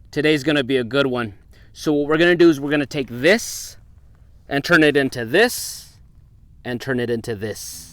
Today's going to be a good one. So what we're going to do is we're going to take this and turn it into this and turn it into this.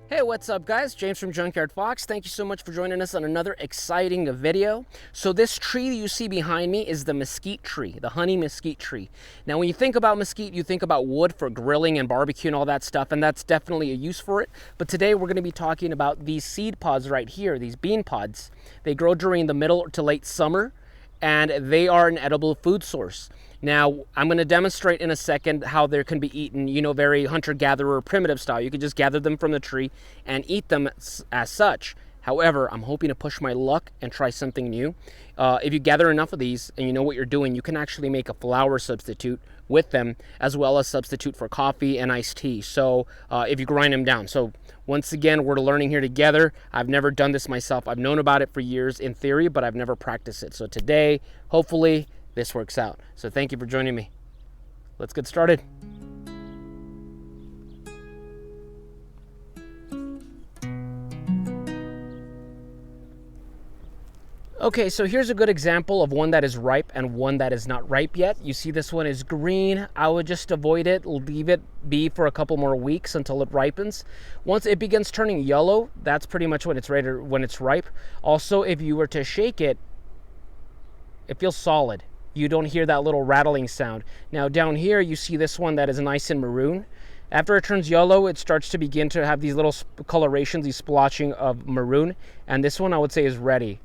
Hey, what's up guys? James from Junkyard Fox. Thank you so much for joining us on another exciting video. So this tree that you see behind me is the mesquite tree, the honey mesquite tree. Now when you think about mesquite, you think about wood for grilling and barbecue and all that stuff, and that's definitely a use for it. But today we're going to be talking about these seed pods right here, these bean pods. They grow during the middle to late summer, and they are an edible food source. Now, I'm going to demonstrate in a second how they can be eaten, very hunter-gatherer, primitive style. You can just gather them from the tree and eat them as such. However, I'm hoping to push my luck and try something new. If you gather enough of these and you know what you're doing, you can actually make a flour substitute with them, as well as substitute for coffee and iced tea. So if you grind them down. So once again, we're learning here together. I've never done this myself. I've known about it for years in theory, but I've never practiced it. So today, hopefully, this works out. So thank you for joining me. Let's get started. Okay, so here's a good example of one that is ripe and one that is not ripe yet. You see this one is green. I would just avoid it, leave it be for a couple more weeks until it ripens. Once it begins turning yellow, that's pretty much when it's ready, when it's ripe. Also, if you were to shake it, it feels solid. You don't hear that little rattling sound. Now down here, you see this one that is nice and maroon. After it turns yellow, it starts to begin to have these little colorations, these splotching of maroon. And this one I would say is ready.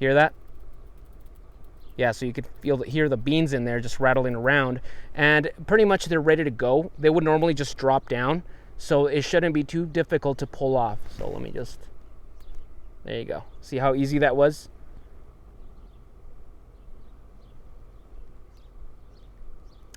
Hear that? Yeah, so you could hear the beans in there just rattling around. And pretty much they're ready to go. They would normally just drop down. So it shouldn't be too difficult to pull off. So let me just, there you go. See how easy that was?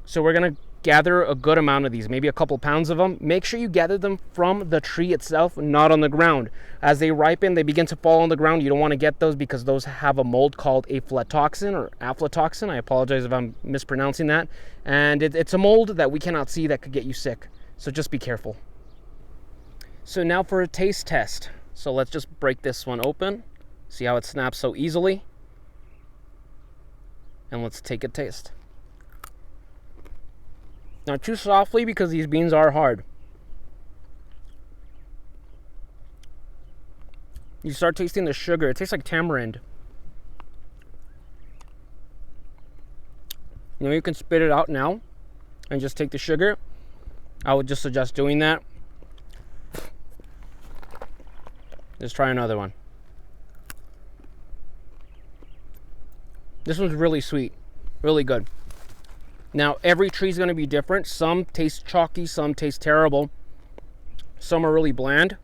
So we're going to gather a good amount of these, maybe a couple pounds of them. Make sure you gather them from the tree itself, not on the ground. As they ripen, they begin to fall on the ground. You don't want to get those because those have a mold called aflatoxin or aflatoxin. I apologize if I'm mispronouncing that. And it's a mold that we cannot see that could get you sick. So just be careful. So now for a taste test. So let's just break this one open. See how it snaps so easily. And let's take a taste. Not too softly because these beans are hard. You start tasting the sugar. It tastes like tamarind. You can spit it out now and just take the sugar. I would just suggest doing that. Let's try another one. This one's really sweet, really good. Now, every tree is going to be different. Some taste chalky, some taste terrible. Some are really bland.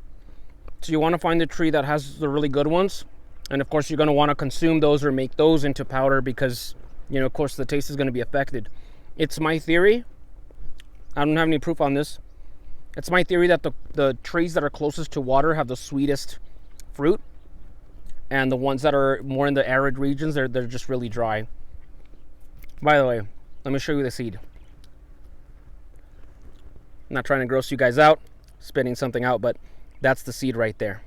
So you want to find the tree that has the really good ones. And of course, you're going to want to consume those or make those into powder because, of course, the taste is going to be affected. It's my theory. I don't have any proof on this. It's my theory that the trees that are closest to water have the sweetest fruit. And the ones that are more in the arid regions, they're just really dry. By the way, let me show you the seed. I'm not trying to gross you guys out, spitting something out, but that's the seed right there.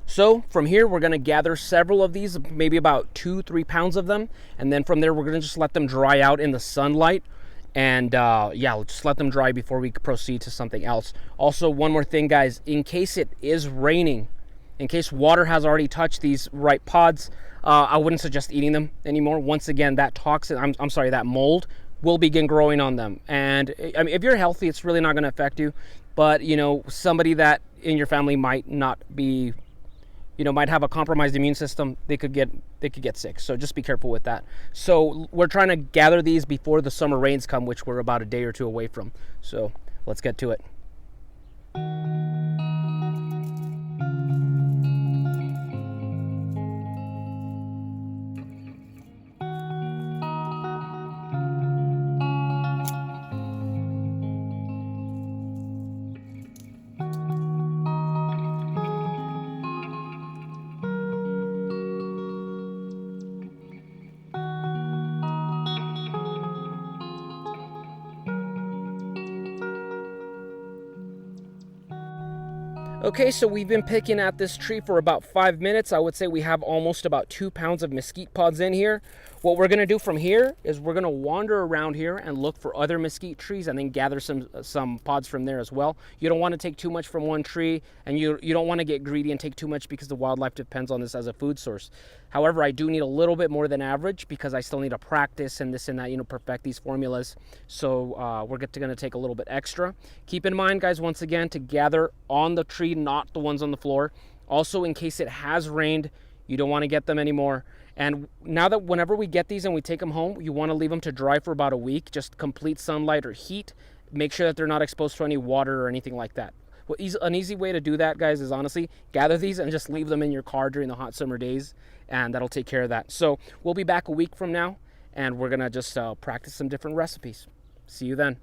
So from here, we're going to gather several of these, maybe about 2-3 pounds of them. And then from there, we're going to just let them dry out in the sunlight. And we'll just let them dry before we proceed to something else. Also, one more thing, guys, in case it is raining, in case water has already touched these ripe pods, I wouldn't suggest eating them anymore. Once again, that toxin, that mold will begin growing on them. And I mean, if you're healthy, it's really not going to affect you. But, somebody that in your family might not be, might have a compromised immune system, they could get sick. So just be careful with that. So we're trying to gather these before the summer rains come, which we're about a day or two away from. So let's get to it. Okay, so we've been picking at this tree for about 5 minutes. I would say we have almost about 2 pounds of mesquite pods in here. What we're gonna do from here is we're gonna wander around here and look for other mesquite trees and then gather some pods from there as well. You don't wanna take too much from one tree, and you don't wanna get greedy and take too much because the wildlife depends on this as a food source. However, I do need a little bit more than average because I still need to practice and this and that, perfect these formulas. So we're gonna take a little bit extra. Keep in mind, guys, once again, to gather on the tree, not the ones on the floor. Also, in case it has rained, you don't wanna get them anymore. And now that whenever we get these and we take them home, you want to leave them to dry for about a week, just complete sunlight or heat. Make sure that they're not exposed to any water or anything like that. Well, an easy way to do that, guys, is honestly gather these and just leave them in your car during the hot summer days, and that'll take care of that. So we'll be back a week from now, and we're gonna just practice some different recipes. See you then.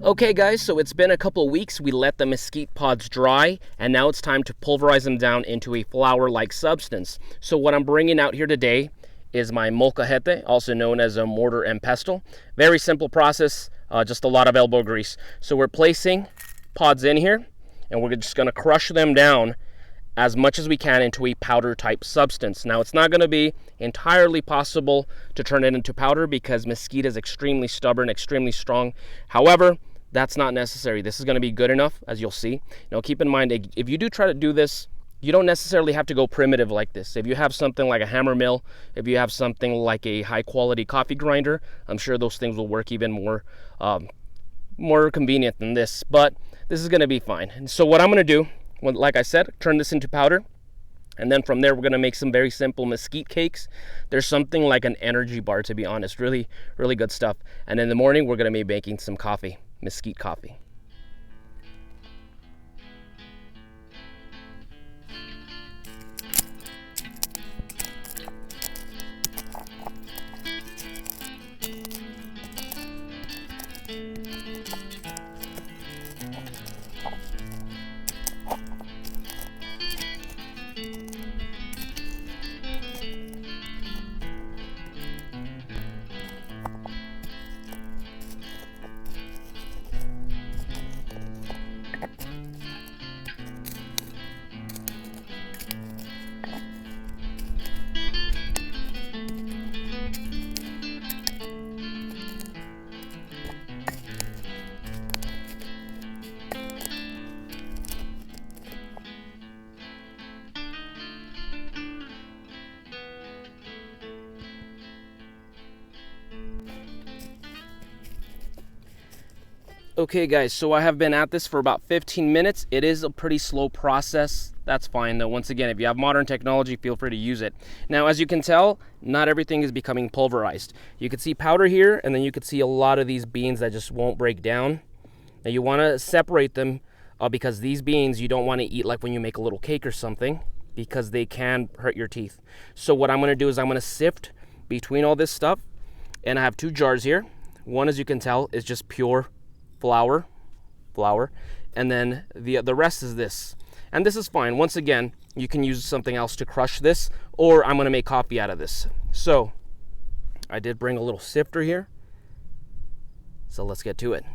Okay guys, so it's been a couple of weeks. We let the mesquite pods dry, and now it's time to pulverize them down into a flour-like substance. So what I'm bringing out here today is my molcajete, also known as a mortar and pestle. Very simple process, just a lot of elbow grease. So we're placing pods in here, and we're just gonna crush them down as much as we can into a powder type substance. Now, it's not gonna be entirely possible to turn it into powder because mesquite is extremely stubborn, extremely strong. However, that's not necessary. This is gonna be good enough, as you'll see. Now, keep in mind, if you do try to do this, you don't necessarily have to go primitive like this. If you have something like a hammer mill, if you have something like a high quality coffee grinder, I'm sure those things will work even more convenient than this, but this is gonna be fine. And so what I'm gonna do, like I said, turn this into powder, and then from there we're gonna make some very simple mesquite cakes. There's something like an energy bar, to be honest. Really, really good stuff. And in the morning we're gonna be making some coffee, mesquite coffee. Okay guys, so I have been at this for about 15 minutes. It is a pretty slow process. That's fine though. Once again, if you have modern technology, feel free to use it. Now, as you can tell, not everything is becoming pulverized. You can see powder here, and then you can see a lot of these beans that just won't break down. Now you want to separate them because these beans you don't want to eat like when you make a little cake or something, because they can hurt your teeth. So what I'm going to do is I'm going to sift between all this stuff, and I have 2 jars here. One, as you can tell, is just pure flour, and then the rest is this. And this is fine. Once again, you can use something else to crush this, or I'm gonna make coffee out of this. So I did bring a little sifter here, so let's get to it.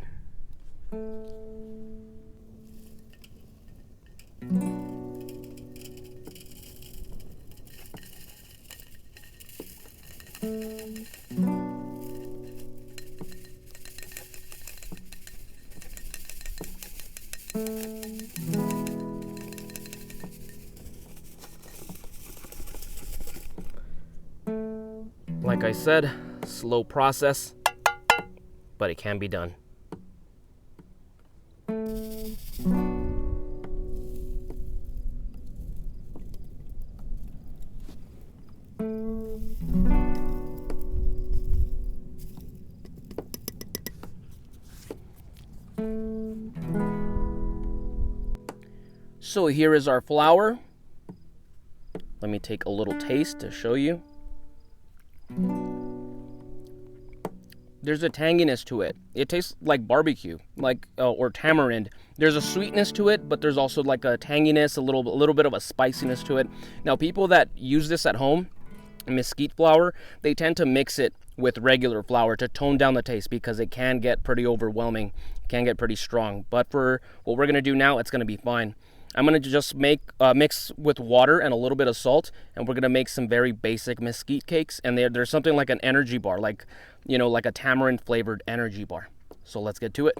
Like I said, slow process, but it can be done. So here is our flour. Let me take a little taste to show you. There's a tanginess to it. It tastes like barbecue, or tamarind. There's a sweetness to it, but there's also like a tanginess, a little bit of a spiciness to it. Now, people that use this at home, mesquite flour, they tend to mix it with regular flower to tone down the taste, because it can get pretty overwhelming, it can get pretty strong. But for what we're going to do now, it's going to be fine. I'm going to just mix with water and a little bit of salt, and we're going to make some very basic mesquite cakes. And there's something like an energy bar, like, you know, like a tamarind flavored energy bar. So let's get to it.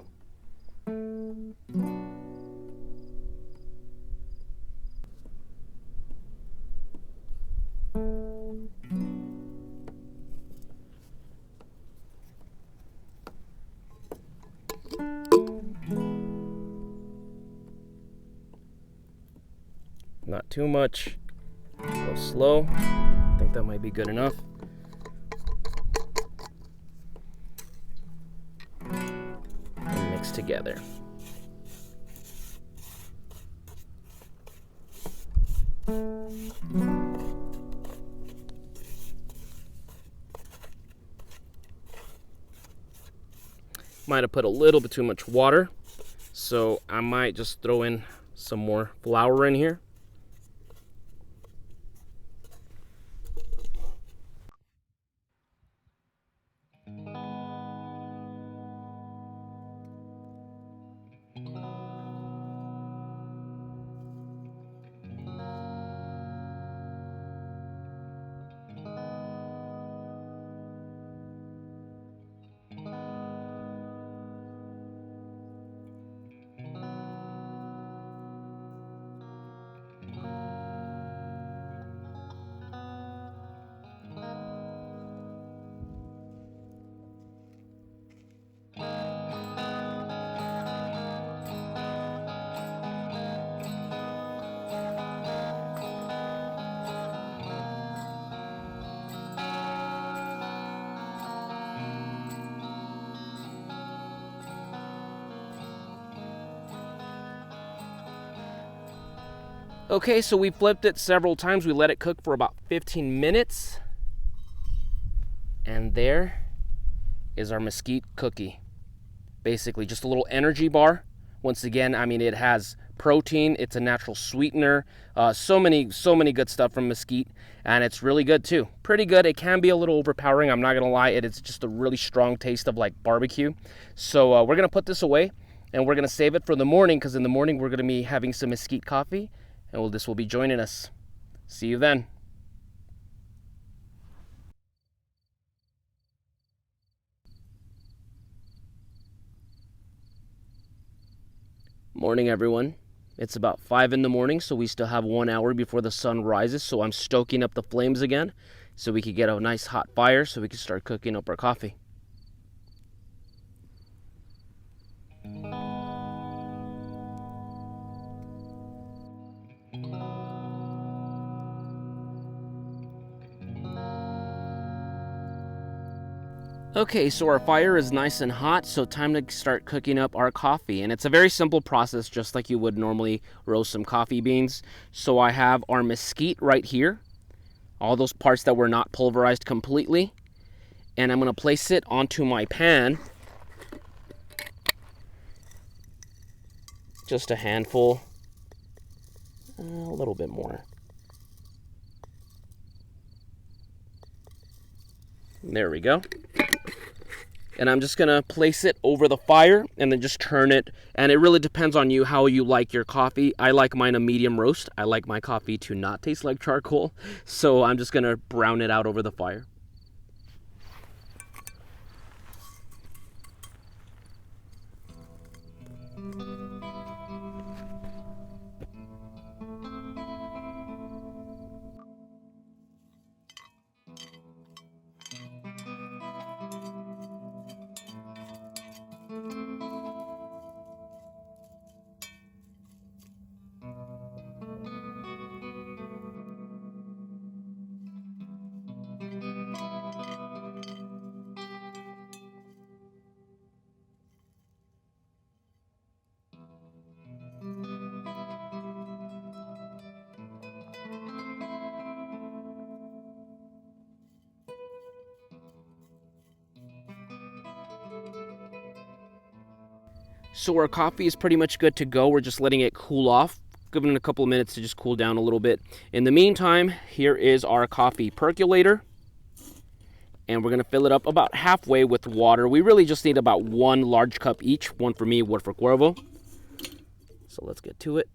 Not too much, a little slow. I think that might be good enough. And mix together. Might have put a little bit too much water, so I might just throw in some more flour in here. Okay, so we flipped it several times. We let it cook for about 15 minutes. And there is our mesquite cookie. Basically, just a little energy bar. Once again, I mean, it has protein. It's a natural sweetener. So many good stuff from mesquite. And it's really good too. Pretty good. It can be a little overpowering. I'm not going to lie. It's just a really strong taste of like barbecue. So we're going to put this away. And we're going to save it for the morning, because in the morning we're going to be having some mesquite coffee. And this will be joining us. See you then. Morning, everyone. It's about 5 in the morning, so we still have 1 hour before the sun rises. So I'm stoking up the flames again so we could get a nice hot fire so we can start cooking up our coffee. Okay, so our fire is nice and hot, so time to start cooking up our coffee. And it's a very simple process, just like you would normally roast some coffee beans. So I have our mesquite right here, all those parts that were not pulverized completely. And I'm going to place it onto my pan. Just a handful, a little bit more. There we go. And I'm just gonna place it over the fire and then just turn it. And it really depends on you how you like your coffee. I like mine a medium roast. I like my coffee to not taste like charcoal. So I'm just gonna brown it out over the fire. So our coffee is pretty much good to go. We're just letting it cool off, giving it a couple of minutes to just cool down a little bit. In the meantime, here is our coffee percolator. And we're gonna fill it up about halfway with water. We really just need about 1 large cup each, one for me, one for Cuervo. So let's get to it.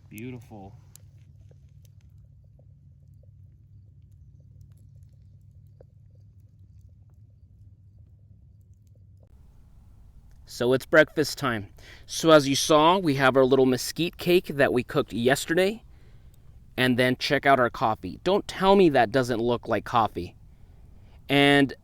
Beautiful. So it's breakfast time. So as you saw, we have our little mesquite cake that we cooked yesterday. And then check out our coffee. Don't tell me that doesn't look like coffee. And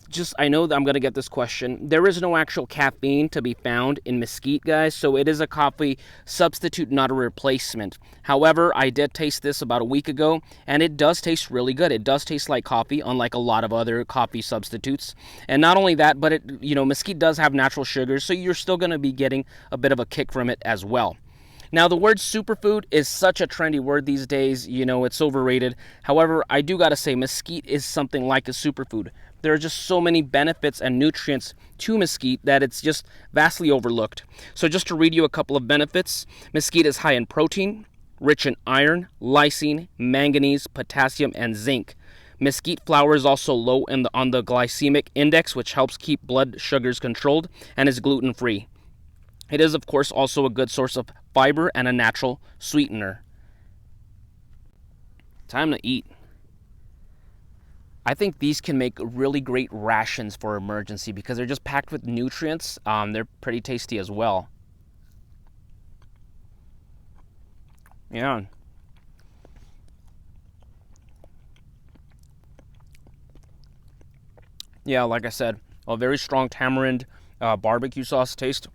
just, I know that I'm going to get this question. There is no actual caffeine to be found in mesquite, guys, so it is a coffee substitute, not a replacement. However, I did taste this about a week ago, and it does taste really good. It does taste like coffee, unlike a lot of other coffee substitutes. And not only that, but mesquite does have natural sugars, so you're still going to be getting a bit of a kick from it as well. Now, the word superfood is such a trendy word these days, it's overrated. However, I do gotta say, mesquite is something like a superfood. There are just so many benefits and nutrients to mesquite that it's just vastly overlooked. So just to read you a couple of benefits, mesquite is high in protein, rich in iron, lysine, manganese, potassium, and zinc. Mesquite flour is also low on the glycemic index, which helps keep blood sugars controlled, and is gluten-free. It is, of course, also a good source of fiber and a natural sweetener. Time to eat. I think these can make really great rations for emergency because they're just packed with nutrients. They're pretty tasty as well. Yeah. Yeah, like I said, a very strong tamarind barbecue sauce taste.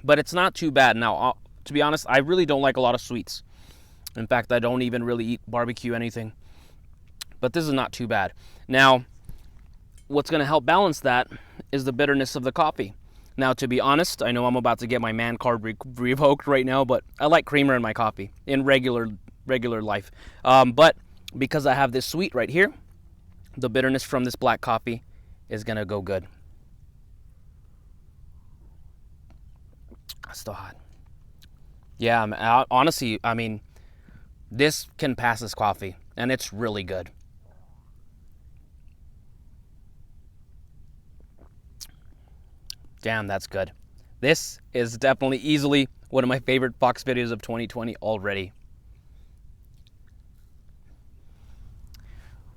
But it's not too bad. Now, to be honest, I really don't like a lot of sweets. In fact, I don't even really eat barbecue anything. But this is not too bad. Now, what's going to help balance that is the bitterness of the coffee. Now, to be honest, I know I'm about to get my man card revoked right now, but I like creamer in my coffee in regular life. But because I have this sweet right here, the bitterness from this black coffee is going to go good. Still hot. Yeah, honestly, I mean, this can pass as coffee, and it's really good. Damn, that's good. This is definitely easily one of my favorite Fox videos of 2020 already.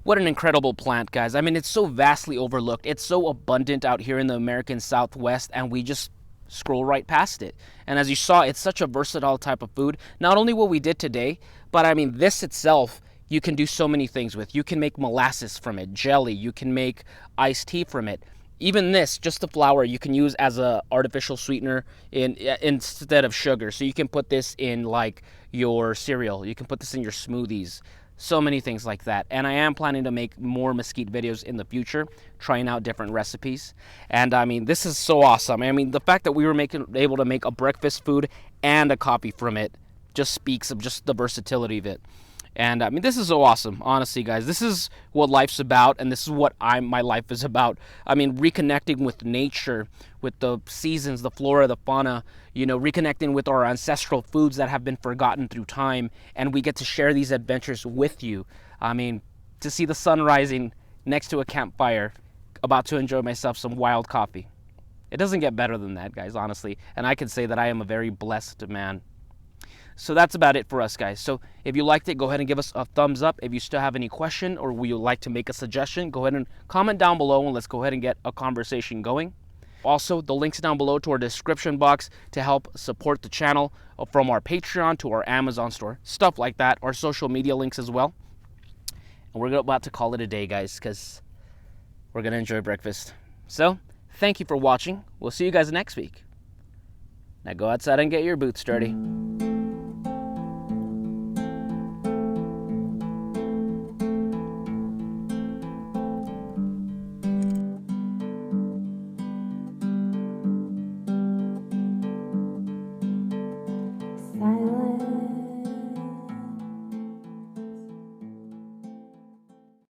What an incredible plant, guys. I mean, it's so vastly overlooked. It's so abundant out here in the American Southwest, and we just scroll right past it. And as you saw, it's such a versatile type of food. Not only what we did today, but I mean, this itself, you can do so many things with. You can make molasses from it, jelly, you can make iced tea from it. Even this, just the flour, you can use as a artificial sweetener instead of sugar. So you can put this in like your cereal, you can put this in your smoothies. So many things like that. And I am planning to make more mesquite videos in the future, trying out different recipes. And I mean, this is so awesome. I mean, the fact that we were able to make a breakfast food and a coffee from it just speaks of just the versatility of it. And I mean, this is so awesome, honestly, guys. This is what life's about, and this is what my life is about. I mean, reconnecting with nature, with the seasons, the flora, the fauna, reconnecting with our ancestral foods that have been forgotten through time, and we get to share these adventures with you. I mean, to see the sun rising next to a campfire, about to enjoy myself some wild coffee. It doesn't get better than that, guys, honestly. And I can say that I am a very blessed man. So that's about it for us, guys. So if you liked it, go ahead and give us a thumbs up. If you still have any question or would you like to make a suggestion, go ahead and comment down below and let's go ahead and get a conversation going. Also, the links down below to our description box to help support the channel, from our Patreon to our Amazon store, stuff like that, our social media links as well. And we're about to call it a day, guys, because we're going to enjoy breakfast. So, thank you for watching. We'll see you guys next week. Now go outside and get your boots dirty.